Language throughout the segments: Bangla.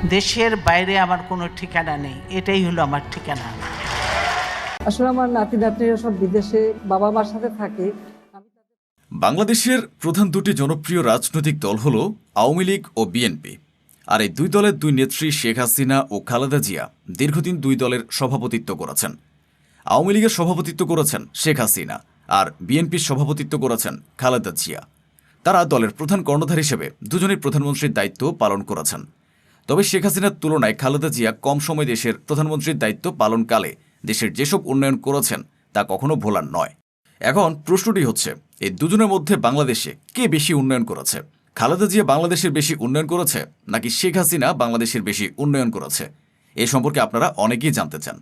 দেশের বাইরে আমার কোনো ঠিকানা নেই, এটাই হলো আমার ঠিকানা। আসলে আমার নাতি নাতনিরা সব বিদেশে বাবা মার সাথে থাকে। বাংলাদেশের প্রধান দুটি জনপ্রিয় রাজনৈতিক দল হল আওয়ামী লীগ ও বিএনপি। আর এই দুই দলের দুই নেত্রী শেখ হাসিনা ও খালেদা জিয়া দীর্ঘদিন দুই দলের সভাপতিত্ব করেছেন। আওয়ামী লীগের সভাপতিত্ব করেছেন শেখ হাসিনা, আর বিএনপির সভাপতিত্ব করেছেন খালেদা জিয়া। তারা দলের প্রধান কর্ণধার হিসেবে দুজনেই প্রধানমন্ত্রীর দায়িত্ব পালন করেছেন। তবে শেখ হাসিনার তুলনায় খালেদা জিয়া কম সময় দেশের প্রধানমন্ত্রীর দায়িত্ব পালনকালে দেশের যেসব উন্নয়ন করেছেন তা কখনো ভোলার নয়। এখন প্রশ্নটি হচ্ছে, এই দুজনের মধ্যে বাংলাদেশে কে বেশি উন্নয়ন করেছে? খালেদা জিয়া বাংলাদেশের বেশি উন্নয়ন করেছে নাকি শেখ হাসিনা বাংলাদেশের বেশি উন্নয়ন করেছে? এ সম্পর্কে আপনারা অনেকেই জানতে চান।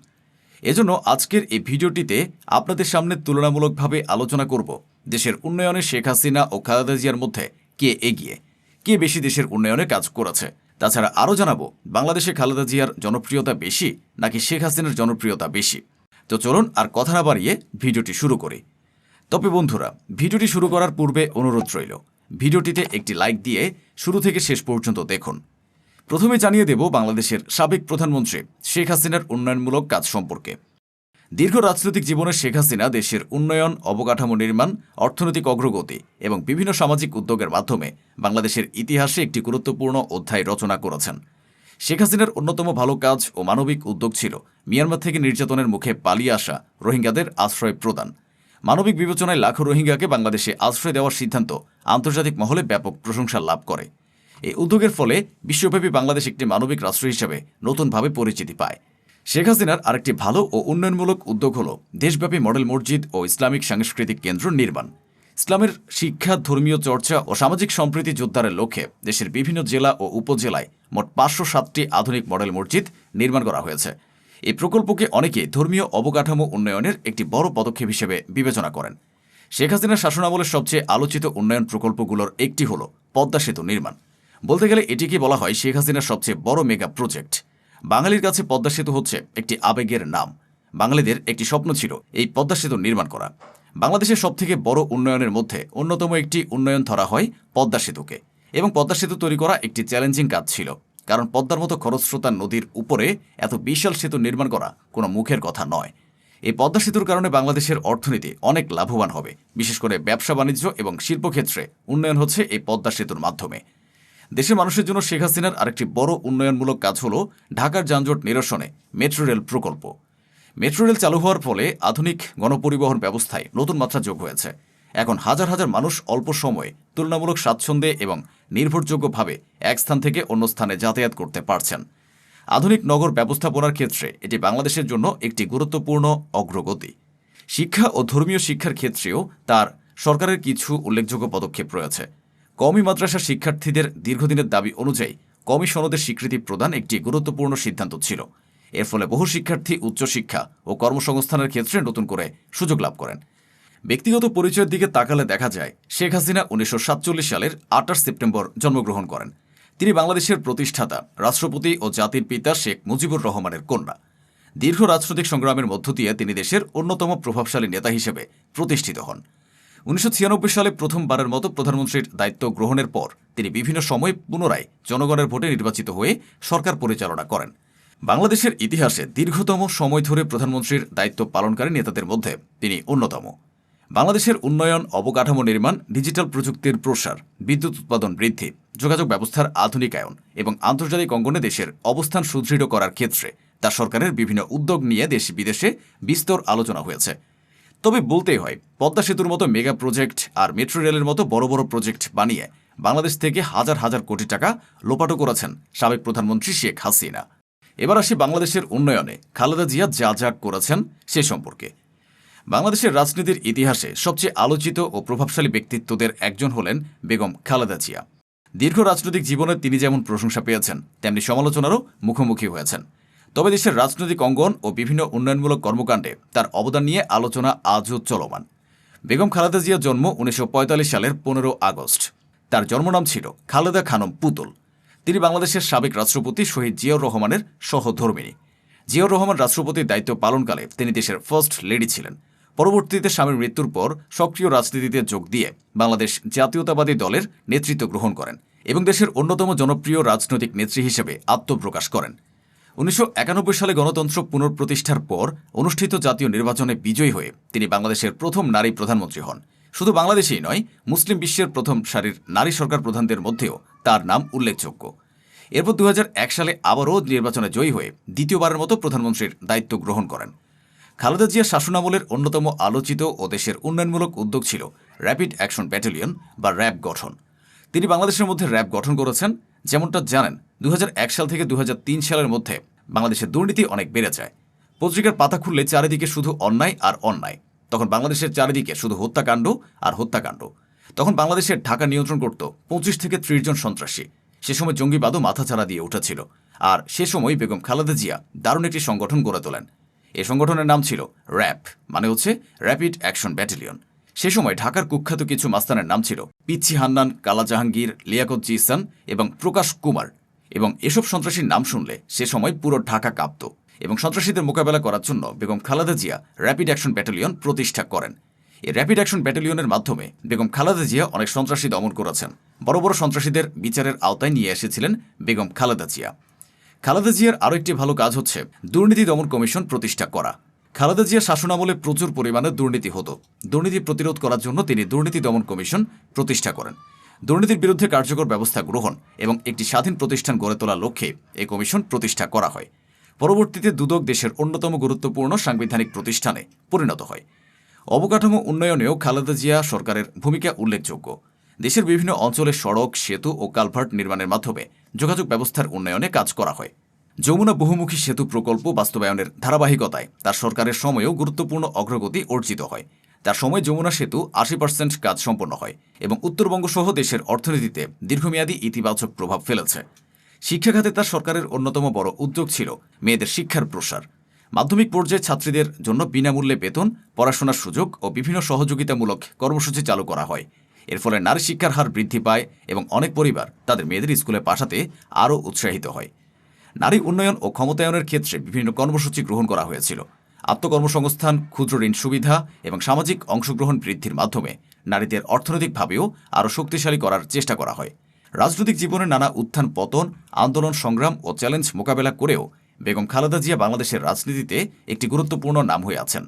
এজন্য আজকের এই ভিডিওটিতে আপনাদের সামনে তুলনামূলকভাবে আলোচনা করব দেশের উন্নয়নে শেখ হাসিনা ও খালেদা জিয়ার মধ্যে কে এগিয়ে, কে বেশি দেশের উন্নয়নে কাজ করেছে। তাছাড়া আরও জানাবো বাংলাদেশে খালেদা জিয়ার জনপ্রিয়তা বেশি নাকি শেখ হাসিনার জনপ্রিয়তা বেশি। তো চলুন আর কথা না বাড়িয়ে ভিডিওটি শুরু করি। তবে বন্ধুরা, ভিডিওটি শুরু করার পূর্বে অনুরোধ রইল, ভিডিওটিতে একটি লাইক দিয়ে শুরু থেকে শেষ পর্যন্ত দেখুন। প্রথমে জানিয়ে দেব বাংলাদেশের সাবেক প্রধানমন্ত্রী শেখ হাসিনার উন্নয়নমূলক কাজ সম্পর্কে। দীর্ঘ রাজনৈতিক জীবনে শেখ হাসিনা দেশের উন্নয়ন, অবকাঠামো নির্মাণ, অর্থনৈতিক অগ্রগতি এবং বিভিন্ন সামাজিক উদ্যোগের মাধ্যমে বাংলাদেশের ইতিহাসে একটি গুরুত্বপূর্ণ অধ্যায় রচনা করেছেন। শেখ হাসিনার অন্যতম ভালো কাজ ও মানবিক উদ্যোগ ছিল মিয়ানমার থেকে নির্যাতনের মুখে পালিয়ে আসা রোহিঙ্গাদের আশ্রয় প্রদান। মানবিক বিবেচনায় লাখো রোহিঙ্গাকে বাংলাদেশে আশ্রয় দেওয়ার সিদ্ধান্ত আন্তর্জাতিক মহলে ব্যাপক প্রশংসা লাভ করে। এই উদ্যোগের ফলে বিশ্বব্যাপী বাংলাদেশ একটি মানবিক রাষ্ট্র হিসেবে নতুনভাবে পরিচিতি পায়। শেখ হাসিনার আরেকটি ভালো ও উন্নয়নমূলক উদ্যোগ হল দেশব্যাপী মডেল মসজিদ ও ইসলামিক সাংস্কৃতিক কেন্দ্র নির্মাণ। ইসলামের শিক্ষা, ধর্মীয় চর্চা ও সামাজিক সম্প্রীতি জোরদারের লক্ষ্যে দেশের বিভিন্ন জেলা ও উপজেলায় মোট 507টি আধুনিক মডেল মসজিদ নির্মাণ করা হয়েছে। এই প্রকল্পকে অনেকে ধর্মীয় অবকাঠামো উন্নয়নের একটি বড় পদক্ষেপ হিসেবে বিবেচনা করেন। শেখ হাসিনার শাসনামলের সবচেয়ে আলোচিত উন্নয়ন প্রকল্পগুলোর একটি হল পদ্মা সেতু নির্মাণ। বলতে গেলে এটিকে বলা হয় শেখ হাসিনার সবচেয়ে বড় মেগা প্রজেক্ট। বাঙালির কাছে পদ্মা সেতু হচ্ছে একটি আবেগের নাম। বাঙালিদের একটি স্বপ্ন ছিল এই পদ্মা সেতু নির্মাণ করা। বাংলাদেশের সবথেকে বড় উন্নয়নের মধ্যে অন্যতম একটি উন্নয়ন ধরা হয় পদ্মা সেতুকে, এবং পদ্মা সেতু তৈরি করা একটি চ্যালেঞ্জিং কাজ ছিল, কারণ পদ্মার মতো খরস্রোতা নদীর উপরে এত বিশাল সেতু নির্মাণ করা কোনো মুখের কথা নয়। এই পদ্মা সেতুর কারণে বাংলাদেশের অর্থনীতি অনেক লাভবান হবে, বিশেষ করে ব্যবসা বাণিজ্য এবং শিল্পক্ষেত্রে উন্নয়ন হচ্ছে এই পদ্মা সেতুর মাধ্যমে। দেশের মানুষের জন্য শেখ হাসিনার আরেকটি বড় উন্নয়নমূলক কাজ হল ঢাকার যানজট নিরসনে মেট্রো রেল প্রকল্প। মেট্রো রেল চালু হওয়ার ফলে আধুনিক গণপরিবহন ব্যবস্থায় নতুন মাত্রা যোগ হয়েছে। এখন হাজার হাজার মানুষ অল্প সময়ে তুলনামূলক স্বাচ্ছন্দ্যে এবং নির্ভরযোগ্যভাবে এক স্থান থেকে অন্য স্থানে যাতায়াত করতে পারছেন। আধুনিক নগর ব্যবস্থাপনার ক্ষেত্রে এটি বাংলাদেশের জন্য একটি গুরুত্বপূর্ণ অগ্রগতি। শিক্ষা ও ধর্মীয় শিক্ষার ক্ষেত্রেও তার সরকারের কিছু উল্লেখযোগ্য পদক্ষেপ রয়েছে। কওমি মাদ্রাসা শিক্ষার্থীদের দীর্ঘদিনের দাবি অনুযায়ী কওমি সনদের স্বীকৃতি প্রদান একটি গুরুত্বপূর্ণ সিদ্ধান্ত ছিল। এর ফলে বহু শিক্ষার্থী উচ্চশিক্ষা ও কর্মসংস্থানের ক্ষেত্রে নতুন করে সুযোগ লাভ করেন। ব্যক্তিগত পরিচয়ের দিকে তাকালে দেখা যায় শেখ হাসিনা 1947 সালের 28 সেপ্টেম্বর জন্মগ্রহণ করেন। তিনি বাংলাদেশের প্রতিষ্ঠাতা, রাষ্ট্রপতি ও জাতির পিতা শেখ মুজিবুর রহমানের কন্যা। দীর্ঘ রাজনৈতিক সংগ্রামের মধ্য দিয়ে তিনি দেশের অন্যতম প্রভাবশালী নেতা হিসেবে প্রতিষ্ঠিত হন। 1996 সালে প্রথমবারের মতো প্রধানমন্ত্রীর দায়িত্ব গ্রহণের পর তিনি বিভিন্ন সময় পুনরায় জনগণের ভোটে নির্বাচিত হয়ে সরকার পরিচালনা করেন। বাংলাদেশের ইতিহাসে দীর্ঘতম সময় ধরে প্রধানমন্ত্রীর দায়িত্ব পালনকারী নেতাদের মধ্যে তিনি অন্যতম। বাংলাদেশের উন্নয়ন, অবকাঠামো নির্মাণ, ডিজিটাল প্রযুক্তির প্রসার, বিদ্যুৎ উৎপাদন বৃদ্ধি, যোগাযোগ ব্যবস্থার আধুনিকায়ন এবং আন্তর্জাতিক অঙ্গনে দেশের অবস্থান সুদৃঢ় করার ক্ষেত্রে তার সরকারের বিভিন্ন উদ্যোগ নিয়ে দেশ বিদেশে বিস্তর আলোচনা হয়েছে। তবে বলতেই হয়, পদ্মা সেতুর মতো মেগা প্রজেক্ট আর মেট্রো রেলের মতো বড় বড় প্রজেক্ট বানিয়ে বাংলাদেশ থেকে হাজার হাজার কোটি টাকা লোপাটো করেছেন সাবেক প্রধানমন্ত্রী শেখ হাসিনা। এবার আসি বাংলাদেশের উন্নয়নে খালেদা জিয়া যা যা করেছেন সে সম্পর্কে। বাংলাদেশের রাজনীতির ইতিহাসে সবচেয়ে আলোচিত ও প্রভাবশালী ব্যক্তিত্বদের একজন হলেন বেগম খালেদা জিয়া। দীর্ঘ রাজনৈতিক জীবনে তিনি যেমন প্রশংসা পেয়েছেন, তেমনি সমালোচনারও মুখোমুখি হয়েছেন। তবে দেশের রাজনৈতিক অঙ্গন ও বিভিন্ন উন্নয়নমূলক কর্মকাণ্ডে তার অবদান নিয়ে আলোচনা আজও চলমান। বেগম খালেদা জিয়ার জন্ম 1945 সালের 15 আগস্ট। তার জন্মনাম ছিল খালেদা খানম পুতুল। তিনি বাংলাদেশের সাবেক রাষ্ট্রপতি শহীদ জিয়াউর রহমানের সহধর্মিণী। জিয়াউর রহমান রাষ্ট্রপতির দায়িত্ব পালনকালে তিনি দেশের ফার্স্ট লেডি ছিলেন। পরবর্তীতে স্বামীর মৃত্যুর পর সক্রিয় রাজনীতিতে যোগ দিয়ে বাংলাদেশ জাতীয়তাবাদী দলের নেতৃত্ব গ্রহণ করেন এবং দেশের অন্যতম জনপ্রিয় রাজনৈতিক নেত্রী হিসেবে আত্মপ্রকাশ করেন। 1991 সালে গণতন্ত্র পুনঃপ্রতিষ্ঠার পর অনুষ্ঠিত জাতীয় নির্বাচনে বিজয়ী হয়ে তিনি বাংলাদেশের প্রথম নারী প্রধানমন্ত্রী হন। শুধু বাংলাদেশেই নয়, মুসলিম বিশ্বের প্রথম সারির নারী সরকার প্রধানদের মধ্যেও তার নাম উল্লেখযোগ্য। এরপর 2001 সালে আবারও নির্বাচনে জয়ী হয়ে দ্বিতীয়বারের মতো প্রধানমন্ত্রীর দায়িত্ব গ্রহণ করেন। খালেদা জিয়ার শাসনামলের অন্যতম আলোচিত ও দেশের উন্নয়নমূলক উদ্যোগ ছিল র্যাপিড অ্যাকশন ব্যাটালিয়ন বা র্যাব গঠন। তিনি বাংলাদেশের মধ্যে র্যাব গঠন করেছেন। যেমনটা জানেন, 2001 সাল থেকে 2003 সালের মধ্যে বাংলাদেশের দুর্নীতি অনেক বেড়ে যায়। পত্রিকার পাতা খুললে চারিদিকে শুধু অন্যায় আর অন্যায়। তখন বাংলাদেশের চারিদিকে শুধু হত্যাকাণ্ড আর হত্যাকাণ্ড। তখন বাংলাদেশের ঢাকা নিয়ন্ত্রণ করত 25 থেকে 30 জন সন্ত্রাসী। সে সময় জঙ্গিবাদও মাথাচাড়া দিয়ে উঠেছিল। আর সে সময় বেগম খালেদা জিয়া দারুণ একটি সংগঠন গড়ে তোলেন। এই সংগঠনের নাম ছিল র্যাব, মানে হচ্ছে র্যাপিড অ্যাকশন ব্যাটালিয়ন। সে সময় ঢাকার কুখ্যাত কিছু মাস্তানের নাম ছিল পিচ্ছি হান্নান, কালা জাহাঙ্গীর, লিয়াকত জিসান এবং প্রকাশ কুমার। এবং এসব সন্ত্রাসীর নাম শুনলে সে সময় পুরো ঢাকা কাঁপত। এবং সন্ত্রাসীদের মোকাবেলা করার জন্য Begum Khaleda Zia rapid action battalion প্রতিষ্ঠা করেন। এই র্যাপিড অ্যাকশন ব্যাটালিয়নের মাধ্যমে বেগম খালেদা জিয়া অনেক সন্ত্রাসী দমন করেছেন। বড় বড় সন্ত্রাসীদের বিচারের আওতায় নিয়ে এসেছিলেন বেগম খালেদা জিয়া। খালেদা জিয়ার আরও একটি ভালো কাজ হচ্ছে দুর্নীতি দমন কমিশন প্রতিষ্ঠা করা। খালেদা জিয়ার শাসনামলে প্রচুর পরিমাণে দুর্নীতি হতো। দুর্নীতি প্রতিরোধ করার জন্য তিনি দুর্নীতি দমন কমিশন প্রতিষ্ঠা করেন। দুর্নীতির বিরুদ্ধে কার্যকর ব্যবস্থা গ্রহণ এবং একটি স্বাধীন প্রতিষ্ঠান গড়ে তোলার লক্ষ্যে এই কমিশন প্রতিষ্ঠা করা হয়। পরবর্তীতে দুদক দেশের অন্যতম গুরুত্বপূর্ণ সাংবিধানিক প্রতিষ্ঠানে পরিণত হয়। অবকাঠামো উন্নয়নেও খালেদা জিয়া সরকারের ভূমিকা উল্লেখযোগ্য। দেশের বিভিন্ন অঞ্চলে সড়ক, সেতু ও কালভার্ট নির্মাণের মাধ্যমে যোগাযোগ ব্যবস্থার উন্নয়নে কাজ করা হয়। যমুনা বহুমুখী সেতু প্রকল্প বাস্তবায়নের ধারাবাহিকতায় তার সরকারের সময়েও গুরুত্বপূর্ণ অগ্রগতি অর্জিত হয়। তার সময় যমুনা সেতু 80% কাজ সম্পন্ন হয় এবং উত্তরবঙ্গ সহ দেশের অর্থনীতিতে দীর্ঘমেয়াদী ইতিবাচক প্রভাব ফেলেছে। শিক্ষাখাতে তার সরকারের অন্যতম বড় উদ্যোগ ছিল মেয়েদের শিক্ষার প্রসার। মাধ্যমিক পর্যায়ে ছাত্রীদের জন্য বিনামূল্যে বেতন, পড়াশোনার সুযোগ ও বিভিন্ন সহযোগিতামূলক কর্মসূচি চালু করা হয়। এর ফলে নারী শিক্ষার হার বৃদ্ধি পায় এবং অনেক পরিবার তাদের মেয়েদের স্কুলে পাঠাতে আরও উৎসাহিত হয়। নারী উন্নয়ন ও ক্ষমতায়নের ক্ষেত্রে বিভিন্ন কর্মসূচি গ্রহণ করা হয়েছিল। আত্মকর্মসংস্থান, ক্ষুদ্র ঋণ সুবিধা এবং সামাজিক অংশগ্রহণ বৃদ্ধির মাধ্যমে নারীদের অর্থনৈতিকভাবেও আরও শক্তিশালী করার চেষ্টা করা হয়। রাজনৈতিক জীবনের নানা উত্থান পতন, আন্দোলন, সংগ্রাম ও চ্যালেঞ্জ মোকাবেলা করেও বেগম খালেদা জিয়া বাংলাদেশের রাজনীতিতে একটি গুরুত্বপূর্ণ নাম হয়ে আছেন।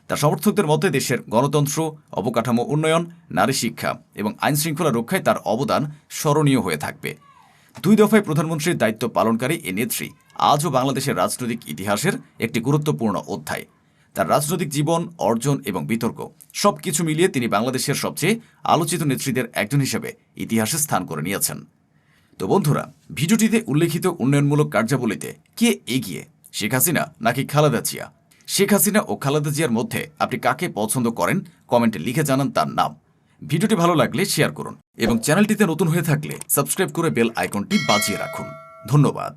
তার সমর্থকদের মধ্যে দেশের গণতন্ত্র, অবকাঠামো উন্নয়ন, নারী শিক্ষা এবং আইন শৃঙ্খলা রক্ষায় তার অবদান স্মরণীয় হয়ে থাকবে। 2 দফায় প্রধানমন্ত্রীর দায়িত্ব পালনকারী এ নেত্রী আজও বাংলাদেশের রাজনৈতিক ইতিহাসের একটি গুরুত্বপূর্ণ অধ্যায়। তার রাজনৈতিক জীবন, অর্জন এবং বিতর্ক সবকিছু মিলিয়ে তিনি বাংলাদেশের সবচেয়ে আলোচিত নেত্রীদের একজন হিসেবে ইতিহাসে স্থান করে নিয়েছেন। তো বন্ধুরা, ভিডিওটিতে উল্লেখিত উন্নয়নমূলক কার্যাবলীতে কে এগিয়ে, শেখ হাসিনা নাকি খালেদা জিয়া? শেখ হাসিনা ও খালেদা জিয়ার মধ্যে আপনি কাকে পছন্দ করেন কমেন্টে লিখে জানান তার নাম। ভিডিওটি ভালো লাগলে শেয়ার করুন এবং চ্যানেলটিতে নতুন হয়ে থাকলে সাবস্ক্রাইব করে বেল আইকনটি বাজিয়ে রাখুন। ধন্যবাদ।